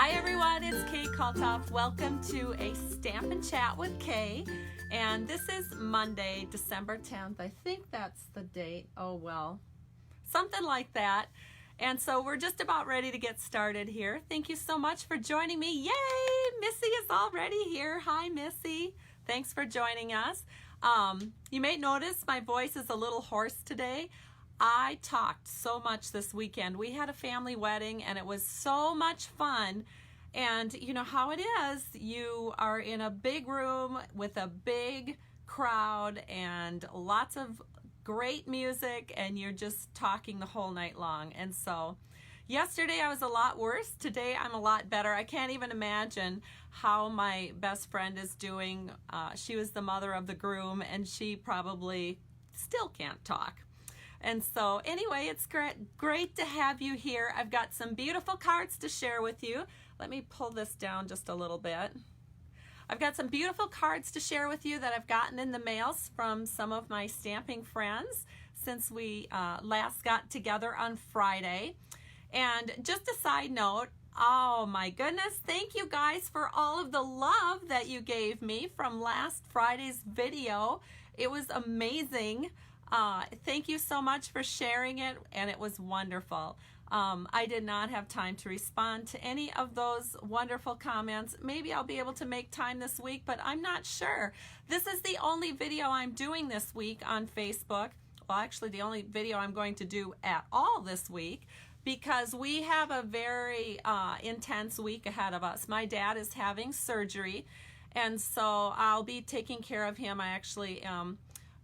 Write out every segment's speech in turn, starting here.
Hi everyone, it's Kay Kalthoff. Welcome to a Stampin' Chat with Kay. And this is Monday, December 10th. I think that's the date. Oh well, something like that. And so we're just about ready to get started here. Thank you so much for joining me. Yay! Missy is already here. Hi Missy. Thanks for joining us. You may notice my voice is a little hoarse today. I talked so much this weekend. We had a family wedding and it was so much fun. And you know how it is. You are in a big room with a big crowd and lots of great music and you're just talking the whole night long. And so yesterday I was a lot worse. Today I'm a lot better. I can't even imagine how my best friend is doing. She was the mother of the groom and she probably still can't talk. And so anyway, it's great to have you here. I've got some beautiful cards to share with you. Let me pull this down just a little bit. I've got some beautiful cards to share with you that I've gotten in the mails from some of my stamping friends since we last got together on Friday. And just a side note, oh my goodness, thank you guys for all of the love that you gave me from last Friday's video. It was amazing. Thank you so much for sharing it, and it was wonderful. I did not have time to respond to any of those wonderful comments. Maybe I'll be able to make time this week, but I'm not sure. This is the only video I'm doing this week on Facebook. Well, actually, the only video I'm going to do at all this week because we have a very intense week ahead of us. My dad is having surgery, and so I'll be taking care of him. I actually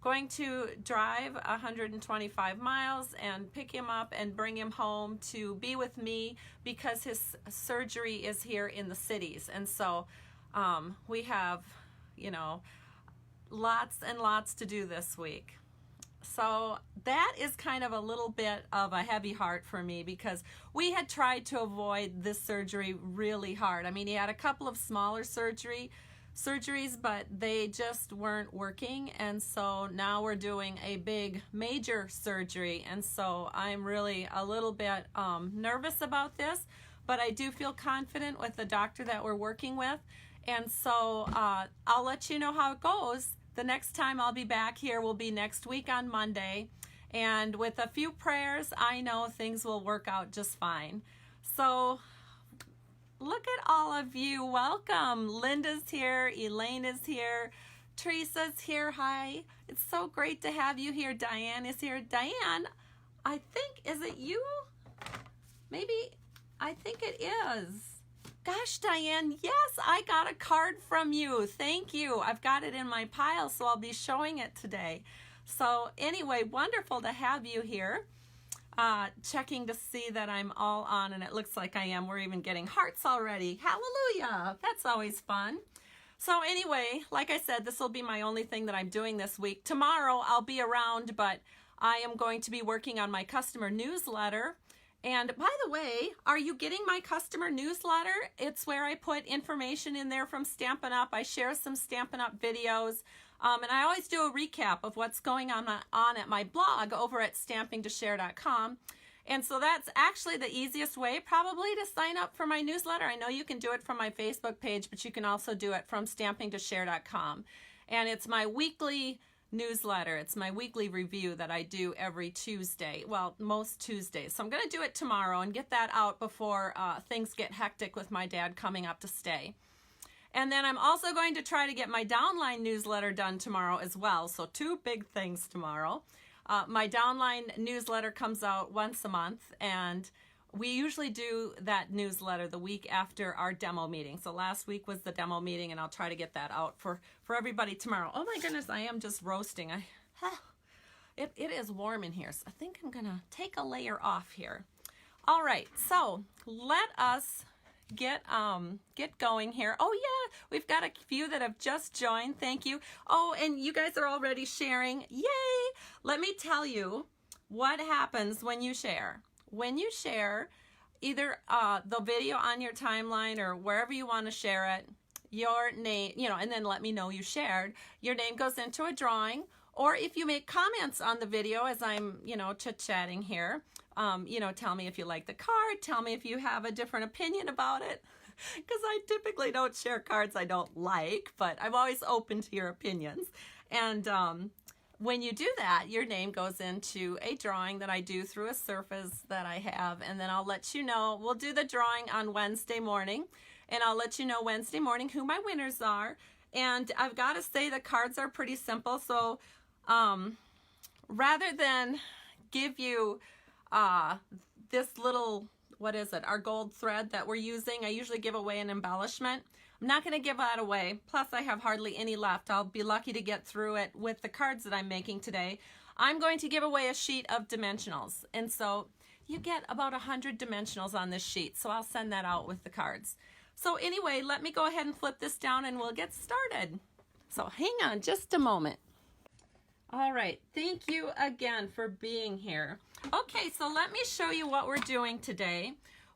going to drive 125 miles and pick him up and bring him home to be with me because his surgery is here in the cities. And so we have, you know, lots and lots to do this week. So that is kind of a little bit of a heavy heart for me because we had tried to avoid this surgery really hard. I mean, he had a couple of smaller surgeries, but they just weren't working, and so now we're doing a big major surgery, and so I'm really a little bit nervous about this, but I do feel confident with the doctor that we're working with, and so I'll let you know how it goes. The next time I'll be back here will be next week on Monday, and with a few prayers I know things will work out just fine. So look at all of you. Welcome. Linda's here. Elaine is here. Teresa's here. Hi. It's so great to have you here. Diane is here. Diane, I think, is it you? Maybe, I think it is. Gosh, Diane, yes, I got a card from you. Thank you. I've got it in my pile, so I'll be showing it today. So anyway, wonderful to have you here. Checking to see that I'm all on, and it looks like I am. We're even getting hearts already. Hallelujah! That's always fun. So anyway, like I said, this will be my only thing that I'm doing this week. Tomorrow I'll be around, but I am going to be working on my customer newsletter. And by the way, are you getting my customer newsletter? It's where I put information in there from Stampin' Up. I share some Stampin' Up videos. And I always do a recap of what's going on at my blog over at stampingtoshare.com. And so that's actually the easiest way probably to sign up for my newsletter. I know you can do it from my Facebook page, but you can also do it from stampingtoshare.com. And it's my weekly newsletter. It's my weekly review that I do every Tuesday. Well, most Tuesdays. So I'm going to do it tomorrow and get that out before things get hectic with my dad coming up to stay. And then I'm also going to try to get my downline newsletter done tomorrow as well. So two big things tomorrow. My downline newsletter comes out once a month, and we usually do that newsletter the week after our demo meeting. So last week was the demo meeting, and I'll try to get that out for everybody tomorrow. Oh my goodness, I am just roasting. It is warm in here, so I think I'm gonna take a layer off here. All right, so let us get going here. Oh yeah, we've got a few that have just joined. Thank you. Oh, and you guys are already sharing. Yay! Let me tell you what happens when you share. When you share either the video on your timeline or wherever you want to share it, your name, you know, and then let me know you shared, your name goes into a drawing. Or if you make comments on the video as I'm, you know, chit-chatting here, you know, tell me if you like the card, tell me if you have a different opinion about it. because I typically don't share cards I don't like, but I'm always open to your opinions. And when you do that, your name goes into a drawing that I do through a Surface that I have, and then I'll let you know. We'll do the drawing on Wednesday morning, and I'll let you know Wednesday morning who my winners are. And I've got to say the cards are pretty simple, so rather than give you this little, what is it, our gold thread that we're using, I usually give away an embellishment. I'm not going to give that away. Plus, I have hardly any left. I'll be lucky to get through it with the cards that I'm making today. I'm going to give away a sheet of dimensionals. And so you get about 100 dimensionals on this sheet. So I'll send that out with the cards. So anyway, let me go ahead and flip this down and we'll get started. So hang on just a moment. All right. Thank you again for being here. Okay, so let me show you what we're doing today.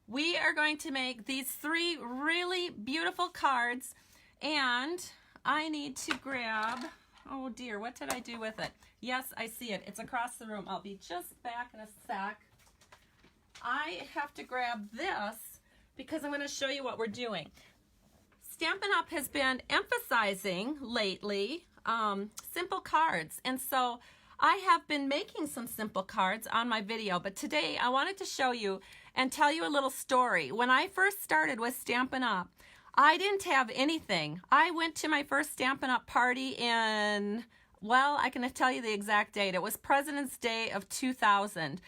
We are going to make these 3 really beautiful cards, and I need to grab, oh dear, what did I do with it? Yes, I see it. It's across the room. I'll be just back in a sec. I have to grab this because I'm going to show you what we're doing. Stampin' Up! Has been emphasizing lately simple cards, and so I have been making some simple cards on my video, but today I wanted to show you and tell you a little story. When I first started with Stampin' Up!, I didn't have anything. I went to my first Stampin' Up! Party in, well, I can tell you the exact date. It was President's Day of 2000.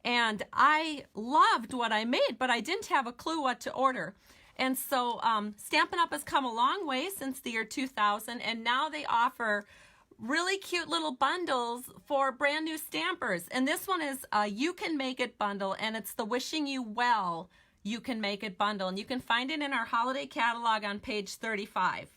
And I loved what I made, but I didn't have a clue what to order. And so Stampin' Up! Has come a long way since the year 2000, and now they offer really cute little bundles for brand new stampers. And this one is a You Can Make It bundle, and it's the Wishing You Well You Can Make It bundle. And you can find it in our holiday catalog on page 35.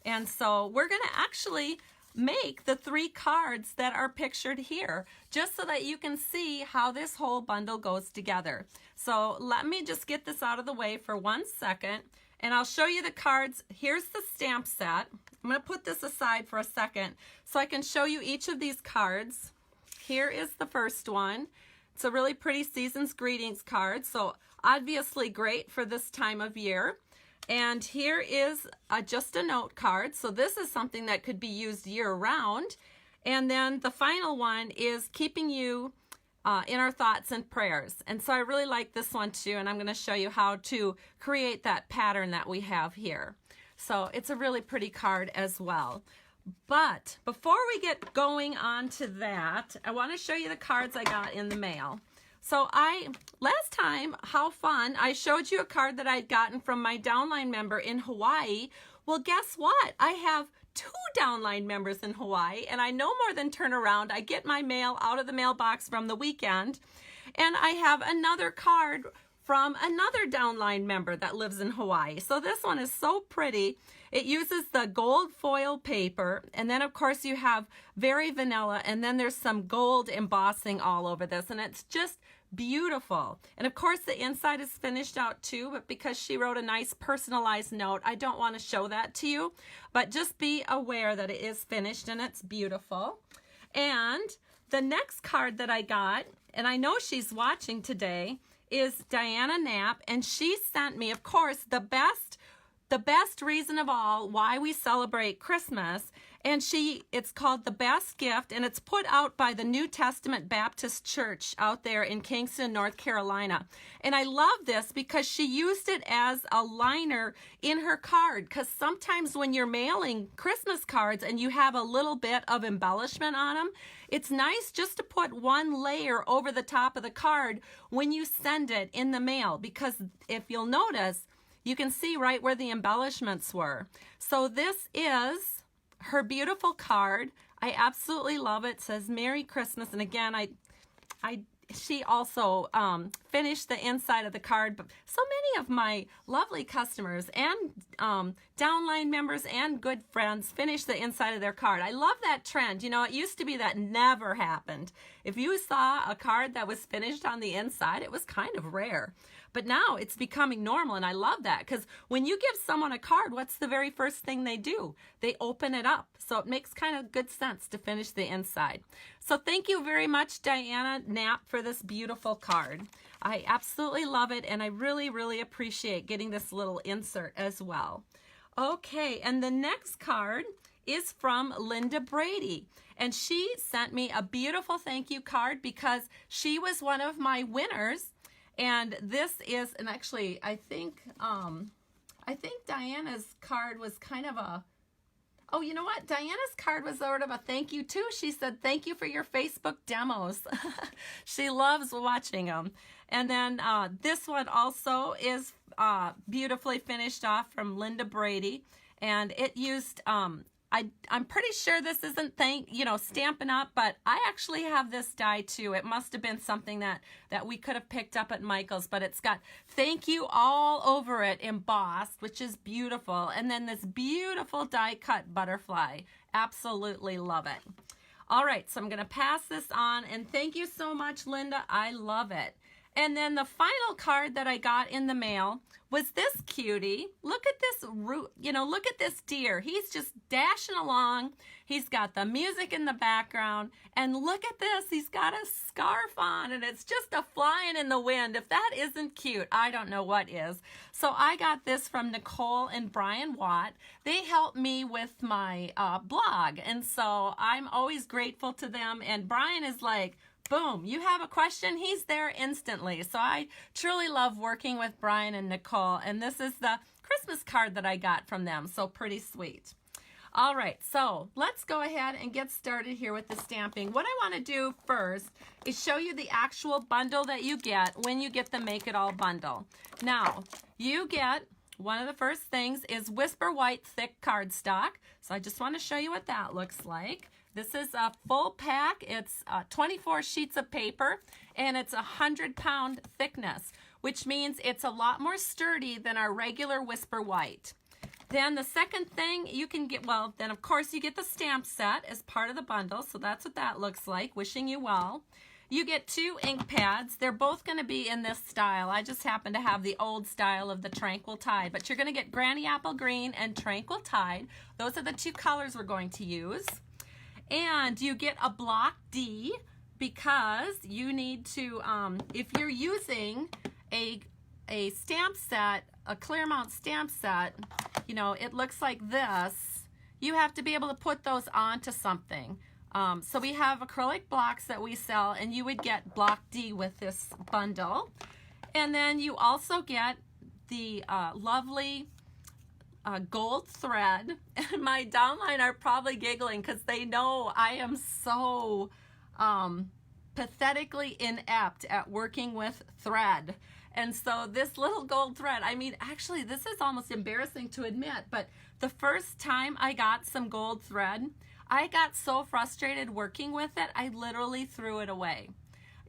And so we're going to actually make the 3 cards that are pictured here, just so that you can see how this whole bundle goes together. So let me just get this out of the way for 1 second, and I'll show you the cards. Here's the stamp set. I'm going to put this aside for a second so I can show you each of these cards. Here is the first one. It's a really pretty Season's Greetings card, so obviously great for this time of year. And here is just a note card, so this is something that could be used year-round. And then the final one is keeping you in our thoughts and prayers. And so I really like this one too, and I'm going to show you how to create that pattern that we have here. So it's a really pretty card as well. But before we get going on to that, I want to show you the cards I got in the mail. So last time, how fun, I showed you a card that I'd gotten from my downline member in Hawaii. Well, guess what? I have 2 downline members in Hawaii, and I no more than turn around. I get my mail out of the mailbox from the weekend, and I have another card from another downline member that lives in Hawaii. So this one is so pretty. It uses the gold foil paper, and then of course you have very vanilla, and then there's some gold embossing all over this, and it's just beautiful. And of course the inside is finished out too, but because she wrote a nice personalized note, I don't want to show that to you, but just be aware that it is finished and it's beautiful. And the next card that I got, and I know she's watching today, is Diana Knapp, and she sent me, of course, the best reason of all why we celebrate Christmas, and it's called The Best Gift, and it's put out by the New Testament Baptist Church out there in Kingston, North Carolina. And I love this because she used it as a liner in her card, because sometimes when you're mailing Christmas cards and you have a little bit of embellishment on them, it's nice just to put 1 layer over the top of the card when you send it in the mail, because if you'll notice, you can see right where the embellishments were. So this is her beautiful card. I absolutely love it. It says Merry Christmas. And again, she also finished the inside of the card. But so many of my lovely customers and downline members and good friends finish the inside of their card. I love that trend. You know, it used to be that never happened. If you saw a card that was finished on the inside, it was kind of rare. But now it's becoming normal, and I love that, because when you give someone a card, what's the very first thing they do? They open it up. So it makes kind of good sense to finish the inside. So thank you very much, Diana Knapp, for this beautiful card. I absolutely love it, and I really, really appreciate getting this little insert as well. Okay, and the next card is from Linda Brady, and she sent me a beautiful thank you card because she was one of my winners. And this is, and actually I think Diana's card was kind of a, oh, you know what? Diana's card was sort of a thank you too. She said, thank you for your Facebook demos. She loves watching them. And then this one also is beautifully finished off from Linda Brady. And it used, I'm pretty sure this isn't Stampin' Up, but I actually have this die too. It must have been something that we could have picked up at Michael's, but it's got thank you all over it embossed, which is beautiful. And then this beautiful die cut butterfly. Absolutely love it. All right, so I'm going to pass this on, and thank you so much, Linda. I love it. And then the final card that I got in the mail was this cutie. Look at this root, look at this deer. He's just dashing along. He's got the music in the background. And look at this, he's got a scarf on, and it's just a flying in the wind. If that isn't cute, I don't know what is. So I got this from Nicole and Brian Watt. They helped me with my blog, and so I'm always grateful to them. And Brian is like, boom, you have a question, he's there instantly. So I truly love working with Brian and Nicole, and this is the Christmas card that I got from them, so pretty sweet. All right, so let's go ahead and get started here with the stamping. What I want to do first is show you the actual bundle that you get when you get the Make It All bundle. Now, you get, one of the first things is Whisper White thick cardstock. So I just want to show you what that looks like. This is a full pack. It's 24 sheets of paper, and it's 100-pound thickness, which means it's a lot more sturdy than our regular Whisper White. Then the second thing you can get, well, then of course you get the stamp set as part of the bundle, so that's what that looks like. Wishing you well. You get 2 ink pads. They're both going to be in this style. I just happen to have the old style of the Tranquil Tide, but you're going to get Granny Apple Green and Tranquil Tide. Those are the 2 colors we're going to use. And you get a block D because you need to, if you're using a stamp set, a Clearmount stamp set, it looks like this. You have to be able to put those onto something. So we have acrylic blocks that we sell, and you would get block D with this bundle. And then you also get the lovely gold thread. And my downline are probably giggling because they know I am so pathetically inept at working with thread. And so this little gold thread, I mean, actually this is almost embarrassing to admit, but the first time I got some gold thread, I got so frustrated working with it, I literally threw it away.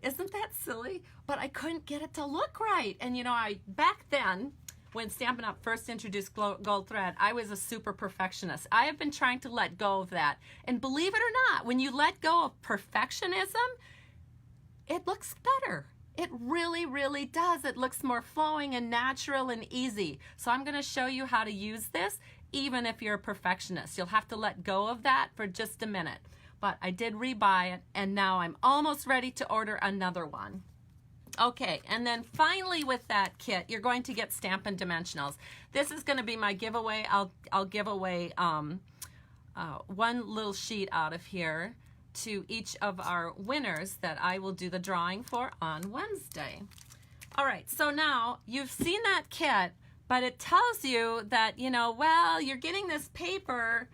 Isn't that silly? But I couldn't get it to look right. And back then, when Stampin' Up! First introduced gold thread, I was a super perfectionist. I have been trying to let go of that. And believe it or not, when you let go of perfectionism, it looks better. It really, really does. It looks more flowing and natural and easy. So I'm going to show you how to use this, even if you're a perfectionist. You'll have to let go of that for just a minute. But I did rebuy it, and now I'm almost ready to order another one. Okay, and then finally with that kit, you're going to get Stampin' Dimensionals. This is going to be my giveaway. I'll give away one little sheet out of here to each of our winners that I will do the drawing for on Wednesday. All right, so now you've seen that kit, but it tells you that, well, you're getting this paper,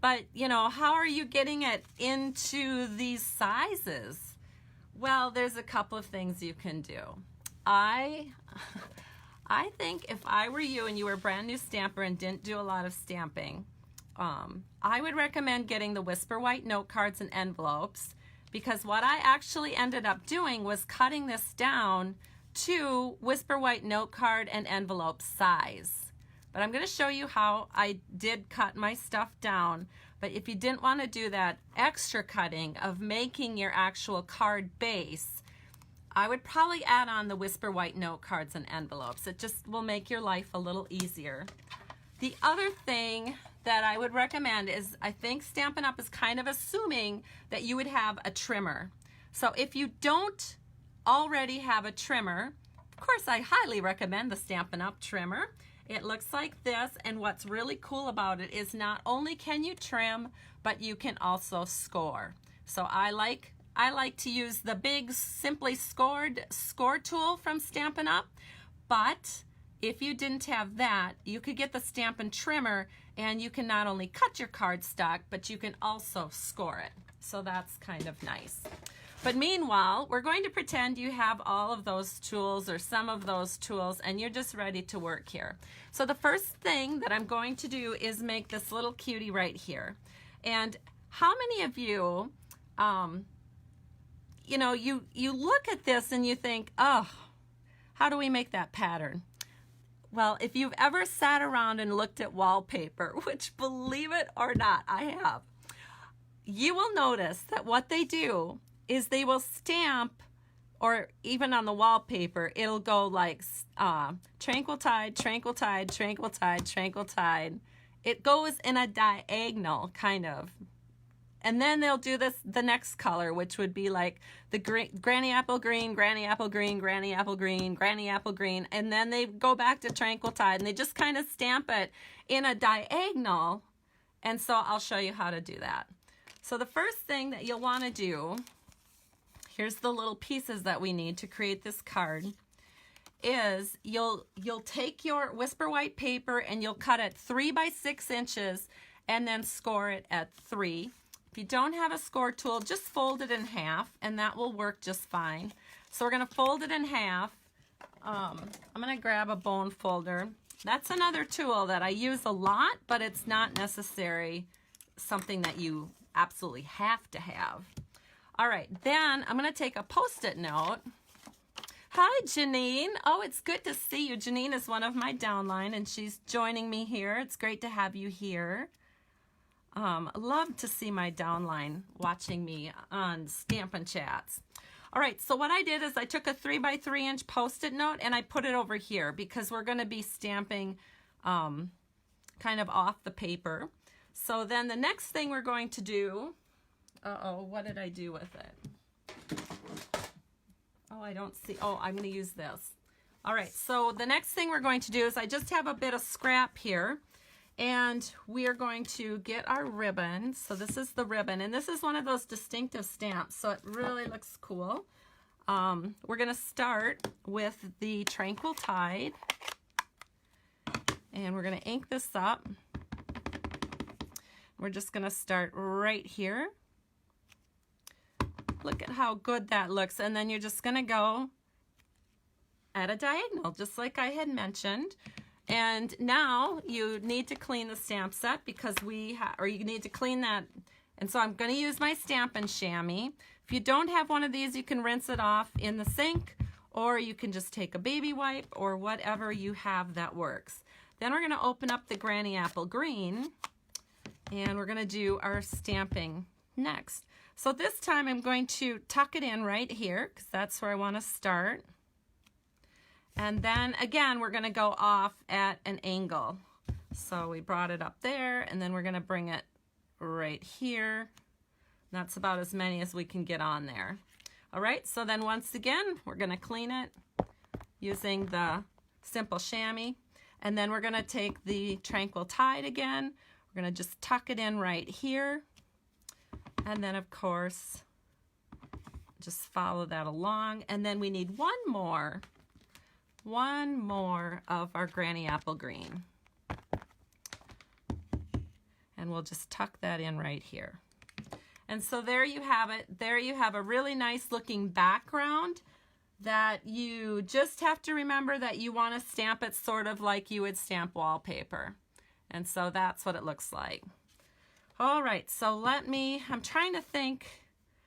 but, how are you getting it into these sizes? Well, there's a couple of things you can do. I think if I were you and you were a brand new stamper and didn't do a lot of stamping, I would recommend getting the Whisper White note cards and envelopes, because what I actually ended up doing was cutting this down to Whisper White note card and envelope size. But I'm going to show you how I did cut my stuff down. But if you didn't want to do that extra cutting of making your actual card base, I would probably add on the Whisper White note cards and envelopes. It just will make your life a little easier. The other thing that I would recommend is, I think Stampin' Up! Is kind of assuming that you would have a trimmer. So if you don't already have a trimmer, of course I highly recommend the Stampin' Up! Trimmer. It looks like this, and what's really cool about it is not only can you trim, but you can also score. So I like to use the big Simply Scored score tool from Stampin' Up! But if you didn't have that, you could get the Stampin' Trimmer, and you can not only cut your cardstock, but you can also score it. So that's kind of nice. But meanwhile, we're going to pretend you have all of those tools or some of those tools, and you're just ready to work here. So the first thing that I'm going to do is make this little cutie right here. And how many of you, you know, you look at this and you think, oh, how do we make that pattern? Well, if you've ever sat around and looked at wallpaper, which believe it or not, I have, you will notice that what they do is they will stamp, or even on the wallpaper, it'll go like tranquil tide, tranquil tide, tranquil tide, tranquil tide. It goes in a diagonal, kind of. And then they'll do this, the next color, which would be like the granny apple green, granny apple green, granny apple green, granny apple green. And then they go back to tranquil tide, and they just kind of stamp it in a diagonal. And so I'll show you how to do that. So the first thing that you'll want to do, here's the little pieces that we need to create this card, is you'll take your Whisper White paper and you'll cut it 3 by 6 inches and then score it at 3. If you don't have a score tool, just fold it in half and that will work just fine. So we're going to fold it in half. I'm going to grab a bone folder. That's another tool that I use a lot, but it's not necessary, something that you absolutely have to have. All right, then I'm going to take a Post-it note. Hi, Janine. Oh, it's good to see you. Janine is one of my downline, and she's joining me here. It's great to have you here. Love to see my downline watching me on Stampin' Chats. All right, so what I did is I took a 3 by 3 inch Post-it note and I put it over here because we're going to be stamping kind of off the paper. So then the next thing we're going to do, what did I do with it? Oh, I don't see. Oh, I'm going to use this. All right, so the next thing we're going to do is I just have a bit of scrap here, and we are going to get our ribbon. So this is the ribbon, and this is one of those distinctive stamps, so it really looks cool. We're going to start with the Tranquil Tide, and we're going to ink this up. We're just going to start right here. Look at how good that looks, and then you're just going to go at a diagonal, just like I had mentioned. And now you need to clean the stamp set because you need to clean that. And so I'm going to use my Stampin' Chamois. If you don't have one of these, you can rinse it off in the sink, or you can just take a baby wipe or whatever you have that works. Then we're going to open up the Granny Apple Green, and we're going to do our stamping next. So this time I'm going to tuck it in right here because that's where I want to start. And then again, we're going to go off at an angle. So we brought it up there, and then we're going to bring it right here. That's about as many as we can get on there. All right, so then once again, we're going to clean it using the Simple Chamois. And then we're going to take the Tranquil Tide again. We're going to just tuck it in right here. And then, of course, just follow that along. And then we need one more of our Granny Apple Green. And we'll just tuck that in right here. And so there you have it. There you have a really nice looking background that you just have to remember that you want to stamp it sort of like you would stamp wallpaper. And so that's what it looks like. All right, so I'm trying to think.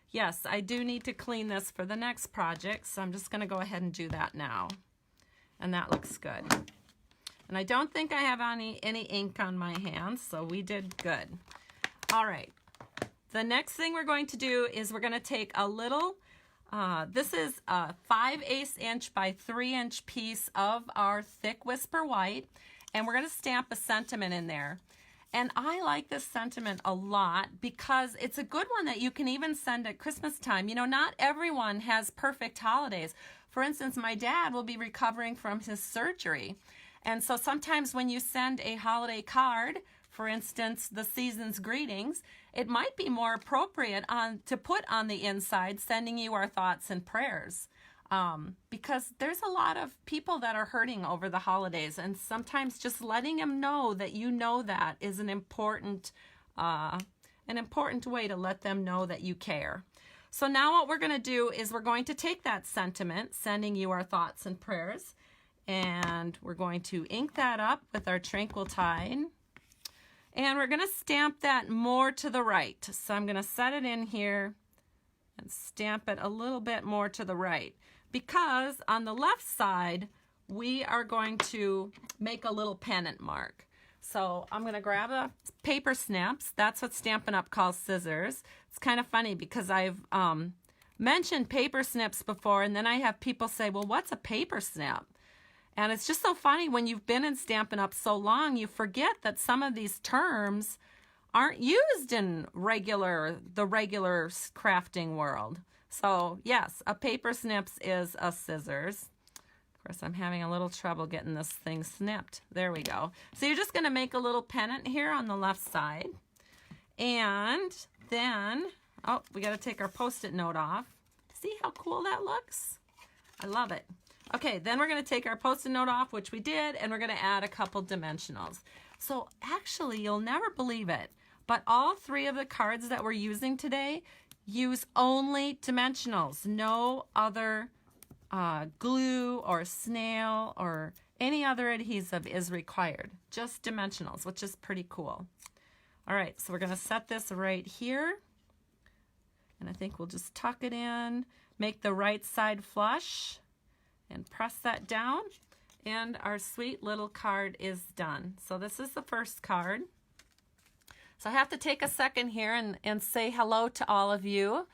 Yes, I do need to clean this for the next project, so I'm just going to go ahead and do that now. And that looks good. And I don't think I have any ink on my hands, so we did good. All right, the next thing we're going to do is we're going to take a little This is a 5/8 inch by 3-inch piece of our thick Whisper White, and we're going to stamp a sentiment in there. And I like this sentiment a lot because it's a good one that you can even send at Christmas time. You know, not everyone has perfect holidays. For instance, my dad will be recovering from his surgery. And so sometimes when you send a holiday card, for instance, the season's greetings, it might be more appropriate to put on the inside, sending you our thoughts and prayers. Because there's a lot of people that are hurting over the holidays, and sometimes just letting them know that you know that is an important way to let them know that you care. So now what we're going to do is we're going to take that sentiment, sending you our thoughts and prayers, and we're going to ink that up with our Tranquil Tide. And we're going to stamp that more to the right. So I'm going to set it in here and stamp it a little bit more to the right. Because on the left side, we are going to make a little pennant mark. So I'm going to grab a paper snips. That's what Stampin' Up! Calls scissors. It's kind of funny because I've mentioned paper snips before, and then I have people say, well, what's a paper snip? And it's just so funny when you've been in Stampin' Up! So long, you forget that some of these terms aren't used in the regular crafting world. So yes, a paper snips is a scissors. Of course, I'm having a little trouble getting this thing snipped. There we go. So you're just going to make a little pennant here on the left side. And then, oh, we got to take our Post-it note off. See how cool that looks? I love it. Okay, then we're going to take our Post-it note off, which we did, and we're going to add a couple dimensionals. So actually, you'll never believe it, but all 3 of the cards that we're using today use only dimensionals. No other glue or snail or any other adhesive is required. Just dimensionals, which is pretty cool. All right, so we're going to set this right here. And I think we'll just tuck it in, make the right side flush, and press that down. And our sweet little card is done. So this is the first card. So I have to take a second here and say hello to all of you.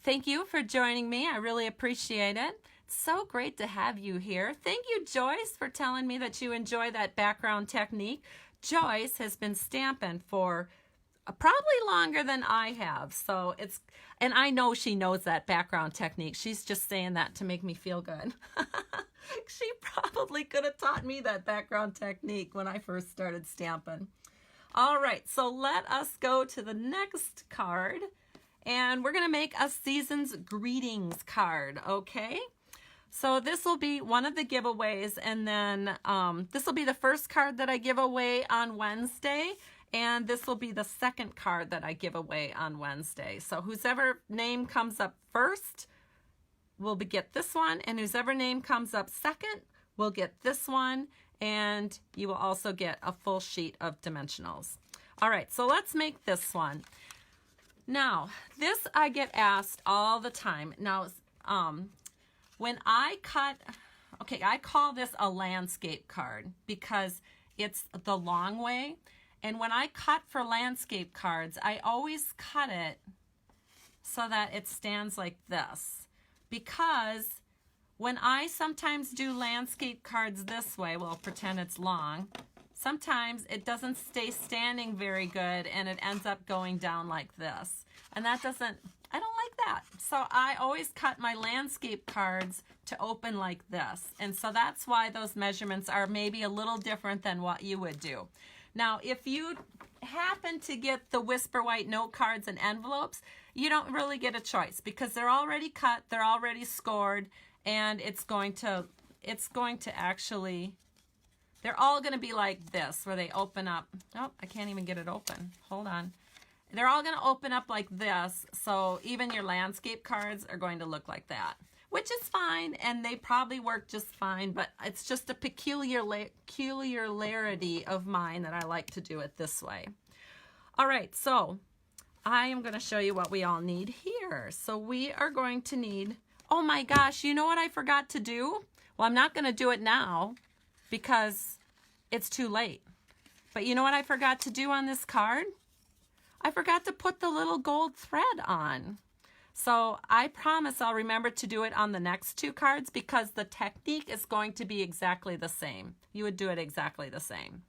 Thank you for joining me. I really appreciate it. It's so great to have you here. Thank you, Joyce, for telling me that you enjoy that background technique. Joyce has been stamping for probably longer than I have. So and I know she knows that background technique. She's just saying that to make me feel good. She probably could have taught me that background technique when I first started stamping. All right, so let us go to the next card, and we're going to make a season's greetings card, okay? So this will be one of the giveaways, and then this will be the first card that I give away on Wednesday, and this will be the second card that I give away on Wednesday. So whoever name comes up first will get this one, and whoever name comes up second will get this one, and you will also get a full sheet of dimensionals. All right, so let's make this one. Now, this I get asked all the time. Now, when I cut, okay, I call this a landscape card because it's the long way. And when I cut for landscape cards, I always cut it so that it stands like this. Because when I sometimes do landscape cards this way, well, pretend it's long, sometimes it doesn't stay standing very good and it ends up going down like this. And that doesn't, I don't like that. So I always cut my landscape cards to open like this. And so that's why those measurements are maybe a little different than what you would do. Now, if you happen to get the Whisper White note cards and envelopes, you don't really get a choice because they're already cut, they're already scored, and it's going to actually, they're all going to be like this, where they open up. Oh, I can't even get it open. Hold on. They're all going to open up like this, so even your landscape cards are going to look like that, which is fine, and they probably work just fine, but it's just a peculiarity of mine that I like to do it this way. All right, so I am going to show you what we all need here. So we are going to need, oh my gosh, you know what I forgot to do? Well, I'm not going to do it now because it's too late. But you know what I forgot to do on this card? I forgot to put the little gold thread on. So I promise I'll remember to do it on the next 2 cards because the technique is going to be exactly the same. You would do it exactly the same.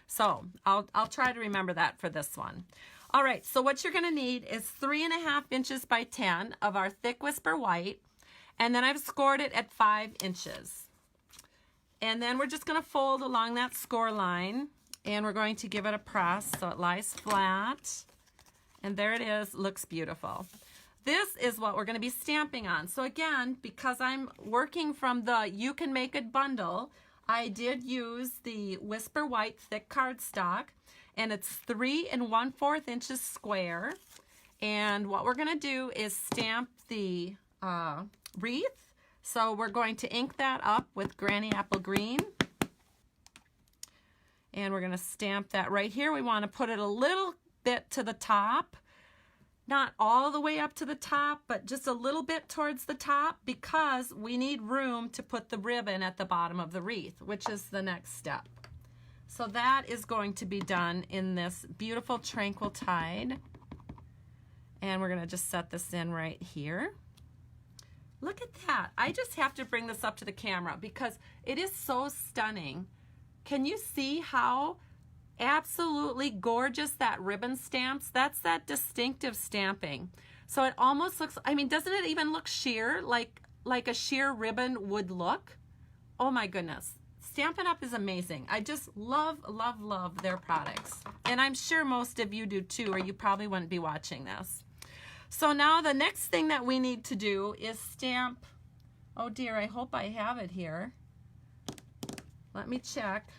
So I'll try to remember that for this one. All right, so what you're gonna need is 3.5 inches by 10 of our thick whisper white, and then I've scored it at 5 inches. And then we're just gonna fold along that score line, and we're going to give it a press so it lies flat. And there it is, looks beautiful. This is what we're gonna be stamping on. So again, because I'm working from the You Can Make It bundle, I did use the Whisper White thick cardstock, and it's 3 1/4 inches square. And what we're gonna do is stamp the wreath. So we're going to ink that up with Granny Apple Green. And we're gonna stamp that right here. We wanna put it a little bit to the top. Not all the way up to the top, but just a little bit towards the top because we need room to put the ribbon at the bottom of the wreath, which is the next step. So that is going to be done in this beautiful Tranquil Tide. And we're gonna just set this in right here. Look at that. I just have to bring this up to the camera because it is so stunning. Can you see how absolutely gorgeous that ribbon stamps? That's that distinctive stamping. So it almost looks, I mean, doesn't it even look sheer, like a sheer ribbon would look? Oh my goodness. Stampin' Up! Is amazing. I just love, love, love their products. And I'm sure most of you do too, or you probably wouldn't be watching this. So now the next thing that we need to do is stamp, oh dear, I hope I have it here. Let me check.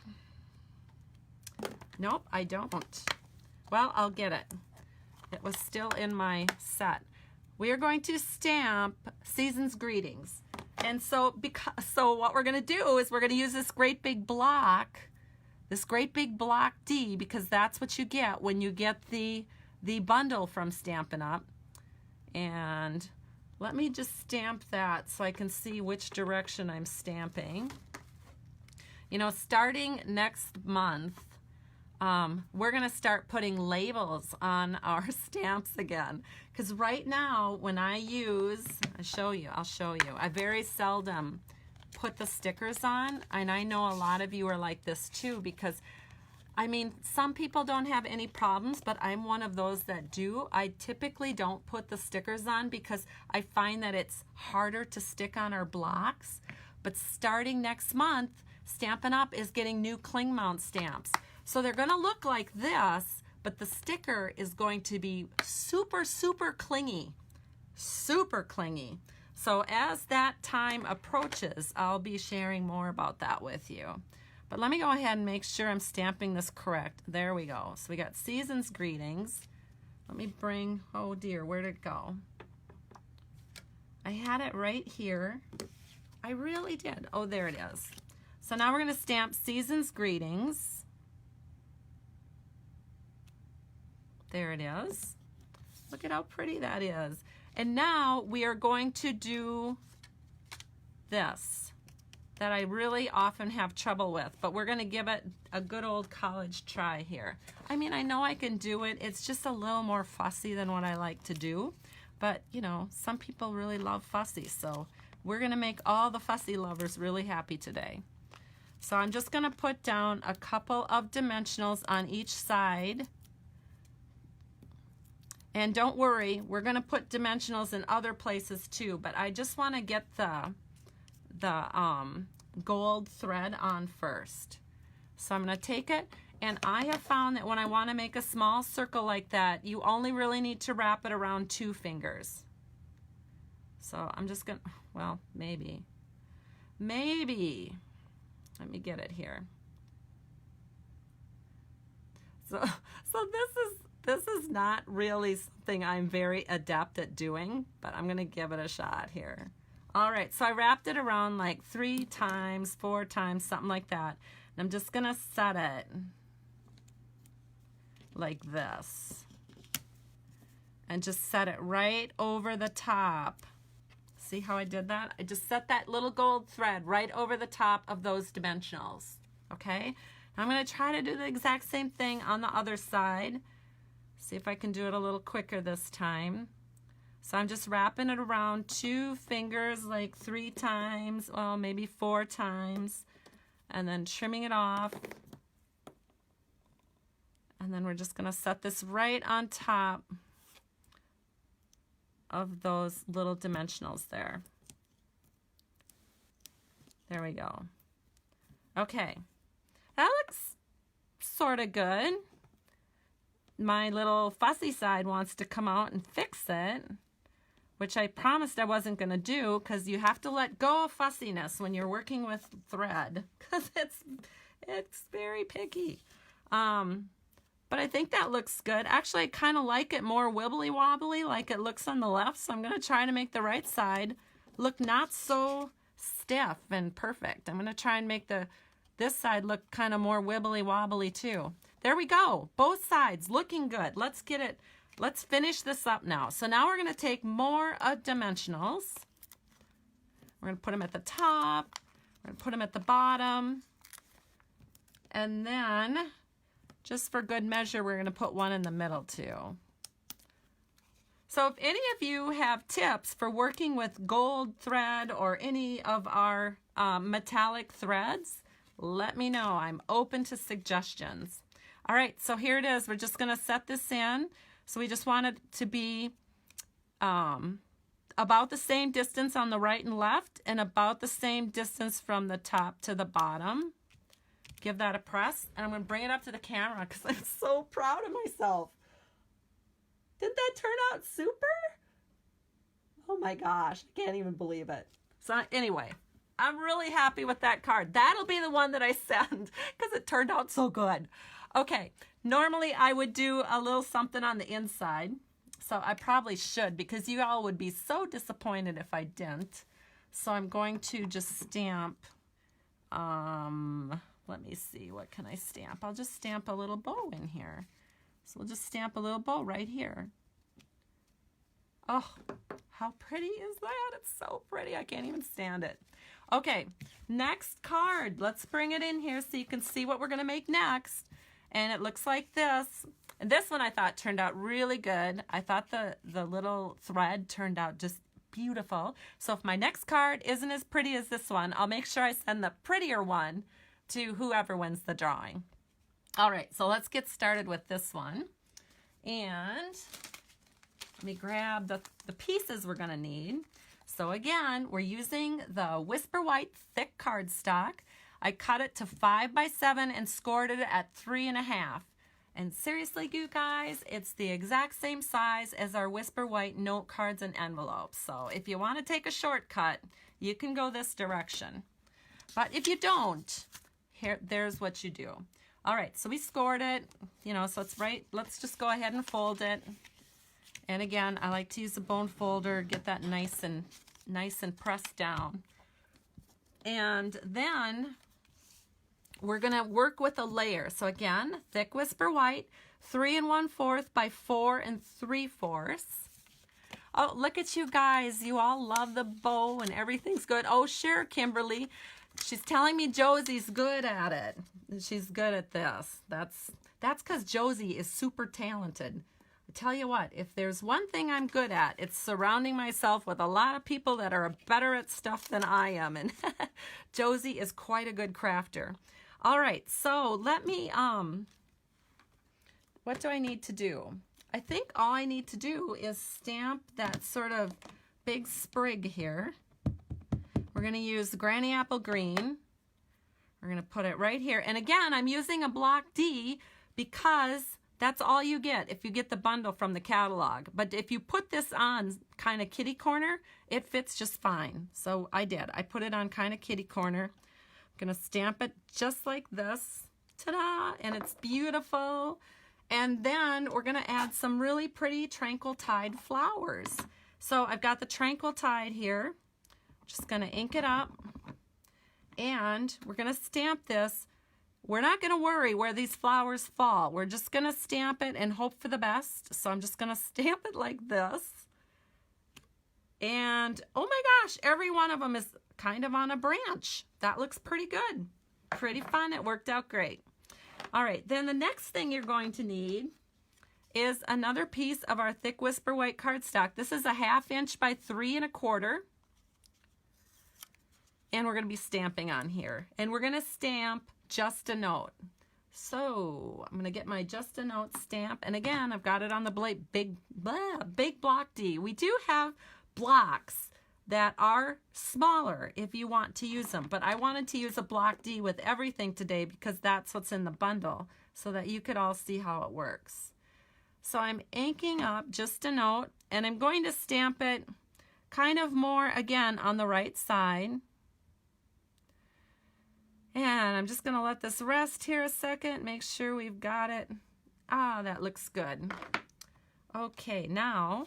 Nope, I don't. Well, I'll get it. It was still in my set. We are going to stamp Season's Greetings. And so what we're gonna do is we're gonna use this great big block D, because that's what you get when you get the bundle from Stampin' Up. And let me just stamp that so I can see which direction I'm stamping. You know, starting next month, we're gonna start putting labels on our stamps again. Because right now, when I use, I'll show you, I very seldom put the stickers on, and I know a lot of you are like this too, because I mean, some people don't have any problems, but I'm one of those that do. I typically don't put the stickers on because I find that it's harder to stick on our blocks. But starting next month, Stampin' Up! Is getting new cling mount stamps. So they're gonna look like this, but the sticker is going to be super, super clingy. Super clingy. So as that time approaches, I'll be sharing more about that with you. But let me go ahead and make sure I'm stamping this correct. There we go. So we got Season's Greetings. Let me bring, oh dear, where'd it go? I had it right here. I really did. Oh, there it is. So now we're gonna stamp Season's Greetings. There it is. Look at how pretty that is. And now we are going to do this that I really often have trouble with, but we're gonna give it a good old college try here. I mean, I know I can do it. It's just a little more fussy than what I like to do, but you know, some people really love fussy, so we're gonna make all the fussy lovers really happy today. So I'm just gonna put down a couple of dimensionals on each side. And don't worry, we're gonna put dimensionals in other places too, but I just wanna get the gold thread on first. So I'm gonna take it, and I have found that when I wanna make a small circle like that, you only really need to wrap it around 2 fingers. So I'm just gonna, well, maybe. Let me get it here. So this is not really something I'm very adept at doing, but I'm gonna give it a shot here. All right, so I wrapped it around like 3 times, 4 times, something like that. And I'm just gonna set it like this. And just set it right over the top. See how I did that? I just set that little gold thread right over the top of those dimensionals, okay? I'm gonna try to do the exact same thing on the other side. See if I can do it a little quicker this time. So I'm just wrapping it around 2 fingers like 3 times, well, maybe 4 times, and then trimming it off. And then we're just going to set this right on top of those little dimensionals there. There we go. Okay, that looks sort of good. My little fussy side wants to come out and fix it, which I promised I wasn't going to do, because you have to let go of fussiness when you're working with thread, because it's very picky. But I think that looks good. Actually, I kind of like it more wibbly wobbly like it looks on the left, so I'm going to try to make the right side look not so stiff and perfect. I'm going to try and make this side look kind of more wibbly wobbly too. There we go. Both sides looking good. Let's get it. Let's finish this up now. So now we're going to take more dimensionals. We're going to put them at the top. We're going to put them at the bottom. And then, just for good measure, we're going to put one in the middle too. So if any of you have tips for working with gold thread or any of our metallic threads, let me know. I'm open to suggestions. All right, so here it is. We're just going to set this in. So we just want it to be about the same distance on the right and left, and about the same distance from the top to the bottom. Give that a press, and I'm going to bring it up to the camera because I'm so proud of myself. Didn't that turn out super? Oh my gosh, I can't even believe it. So anyway, I'm really happy with that card. That'll be the one that I send because it turned out so good. Okay, normally I would do a little something on the inside, so I probably should, because you all would be so disappointed if I didn't. So I'm going to just stamp, let me see, what can I stamp? I'll just stamp a little bow in here. So we'll just stamp a little bow right here. Oh, how pretty is that? It's so pretty. I can't even stand it. Okay, next card. Let's bring it in here so you can see what we're going to make next. And it looks like this. And this one I thought turned out really good. I thought the little thread turned out just beautiful. So if my next card isn't as pretty as this one, I'll make sure I send the prettier one to whoever wins the drawing. All right, so let's get started with this one. And let me grab the pieces we're going to need. So again, we're using the Whisper White thick cardstock. I cut it to 5 by 7 and scored it at 3.5. And seriously, you guys, it's the exact same size as our Whisper White note cards and envelopes. So if you want to take a shortcut, you can go this direction. But if you don't, there's what you do. All right, so we scored it, so it's right. Let's just go ahead and fold it. And again, I like to use a bone folder, get that nice and pressed down. And then we're gonna work with a layer. So again, thick Whisper White, 3 1/4 by 4 3/4. Oh, look at you guys. You all love the bow and everything's good. Oh, sure, Kimberly. She's telling me Josie's good at it. She's good at this. That's because Josie is super talented. I tell you what, if there's one thing I'm good at, it's surrounding myself with a lot of people that are better at stuff than I am. And Josie is quite a good crafter. All right, so let me, what do I need to do? I think all I need to do is stamp that sort of big sprig here. We're going to use Granny Apple Green. We're going to put it right here. And again, I'm using a block D because that's all you get if you get the bundle from the catalog. But if you put this on kind of kitty corner, it fits just fine. So I did. I put it on kind of kitty corner. I'm going to stamp it just like this. Ta-da! And it's beautiful. And then we're going to add some really pretty Tranquil Tide flowers. So I've got the Tranquil Tide here. Just going to ink it up, and we're going to stamp this. We're not going to worry where these flowers fall. We're just going to stamp it and hope for the best. So I'm just going to stamp it like this. And oh my gosh, every one of them is kind of on a branch. That looks pretty good. Pretty fun. It worked out great. All right, then the next thing you're going to need is another piece of our thick whisper white cardstock. This is a 1/2 inch by 3 1/4. And we're going to be stamping on here. And we're going to stamp just a note. So I'm going to get my just a note stamp. And again, I've got it on the big block D. We do have blocks that are smaller if you want to use them. But I wanted to use a block D with everything today because that's what's in the bundle so that you could all see how it works. So I'm inking up just a note, and I'm going to stamp it kind of more again on the right side. And I'm just going to let this rest here a second, make sure we've got it. Ah, that looks good. Okay, now,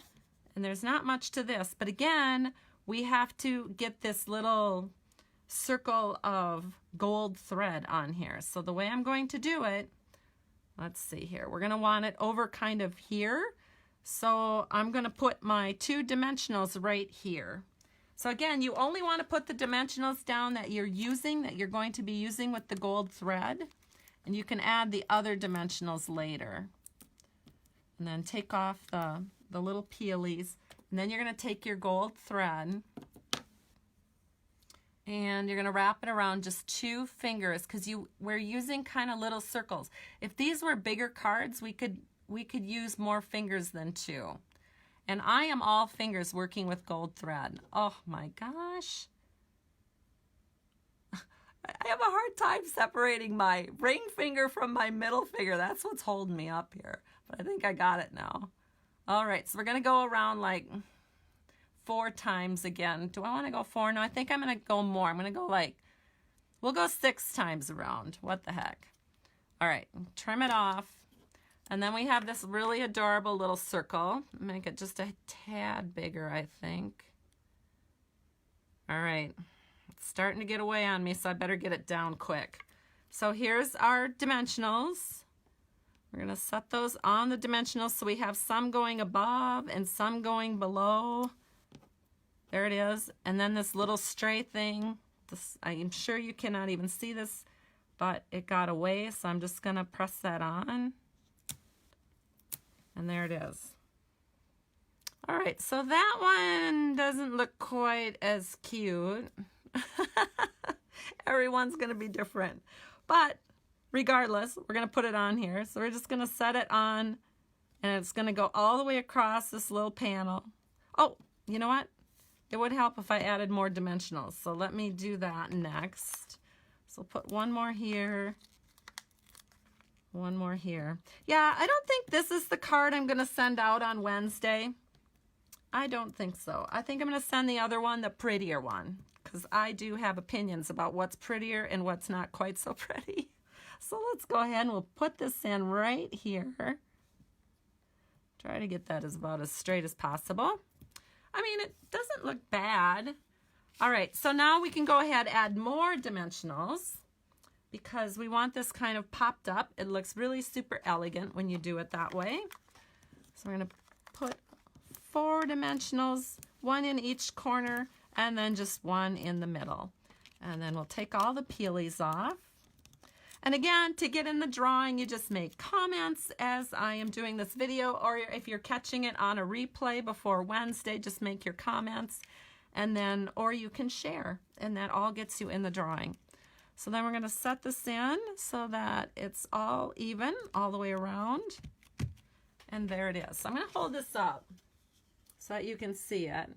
and there's not much to this, but again, we have to get this little circle of gold thread on here. So the way I'm going to do it, let's see here. We're going to want it over kind of here. So I'm going to put my 2 dimensionals right here. So again, you only want to put the dimensionals down that you're going to be using with the gold thread. And you can add the other dimensionals later. And then take off the little peelies. And then you're going to take your gold thread and you're going to wrap it around just 2 fingers because we're using kind of little circles. If these were bigger cards, we could use more fingers than 2. And I am all fingers working with gold thread. Oh my gosh. I have a hard time separating my ring finger from my middle finger. That's what's holding me up here. But I think I got it now. All right, so we're going to go around like 4 times again. Do I want to go 4? No, I think I'm going to go more. I'm going to go we'll go 6 times around. What the heck? All right, trim it off. And then we have this really adorable little circle. Make it just a tad bigger, I think. All right, it's starting to get away on me, so I better get it down quick. So here's our dimensionals. We're going to set those on the dimensionals so we have some going above and some going below. There it is. And then this little stray thing. I'm sure you cannot even see this, but it got away, so I'm just going to press that on. And there it is. All right, so that one doesn't look quite as cute. Everyone's going to be different. But regardless, we're going to put it on here. So we're just going to set it on, and it's going to go all the way across this little panel. Oh, you know what? It would help if I added more dimensionals. So let me do that next. So put one more here. One more here. Yeah, I don't think this is the card I'm going to send out on Wednesday. I don't think so. I think I'm going to send the other one, the prettier one, because I do have opinions about what's prettier and what's not quite so pretty. So let's go ahead and we'll put this in right here. Try to get that about as straight as possible. I mean, it doesn't look bad. All right, so now we can go ahead and add more dimensionals because we want this kind of popped up. It looks really super elegant when you do it that way. So we're going to put 4 dimensionals, 1 in each corner, and then just 1 in the middle. And then we'll take all the peelies off. And again, to get in the drawing, you just make comments as I am doing this video, or if you're catching it on a replay before Wednesday, just make your comments, and then, or you can share, and that all gets you in the drawing. So then we're going to set this in so that it's all even all the way around. And there it is. So I'm going to hold this up so that you can see it.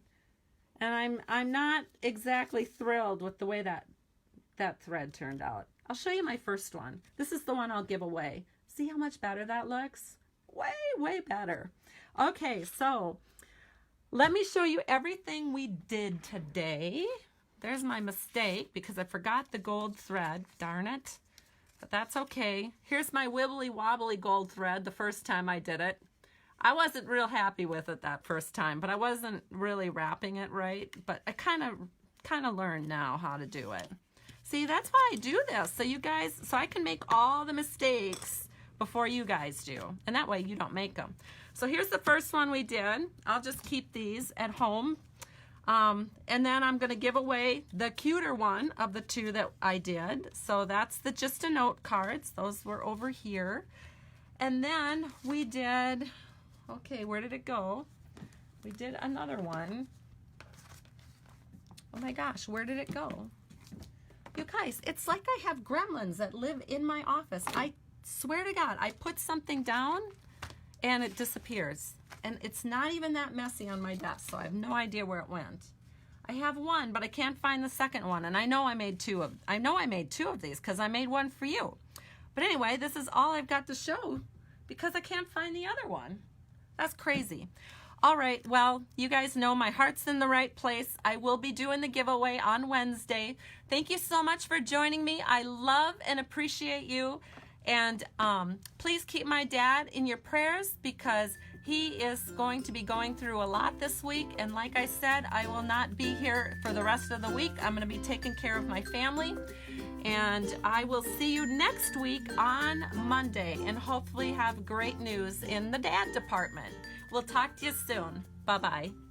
And I'm not exactly thrilled with the way that thread turned out. I'll show you my first one. This is the one I'll give away. See how much better that looks? Way, way better. Okay, so let me show you everything we did today. There's my mistake because I forgot the gold thread. Darn it. But that's okay. Here's my wibbly wobbly gold thread the first time I did it. I wasn't real happy with it that first time, but I wasn't really wrapping it right. But I kind of learned now how to do it. See, that's why I do this, so I can make all the mistakes before you guys do, and that way you don't make them. So here's the first one we did. I'll just keep these at home, and then I'm going to give away the cuter one of the 2 that I did. So that's the Just a Note cards. Those were over here. And then we did, okay, where did it go? We did another one. Oh my gosh, where did it go? You guys, it's like I have gremlins that live in my office. I swear to God, I put something down and it disappears. And it's not even that messy on my desk, so I have no idea where it went. I have one, but I can't find the second one. And I know I made two of these because I made one for you. But anyway, this is all I've got to show because I can't find the other one. That's crazy. All right, well, you guys know my heart's in the right place. I will be doing the giveaway on Wednesday. Thank you so much for joining me. I love and appreciate you. And please keep my dad in your prayers because he is going to be going through a lot this week. And like I said, I will not be here for the rest of the week. I'm going to be taking care of my family. And I will see you next week on Monday and hopefully have great news in the dad department. We'll talk to you soon. Bye-bye.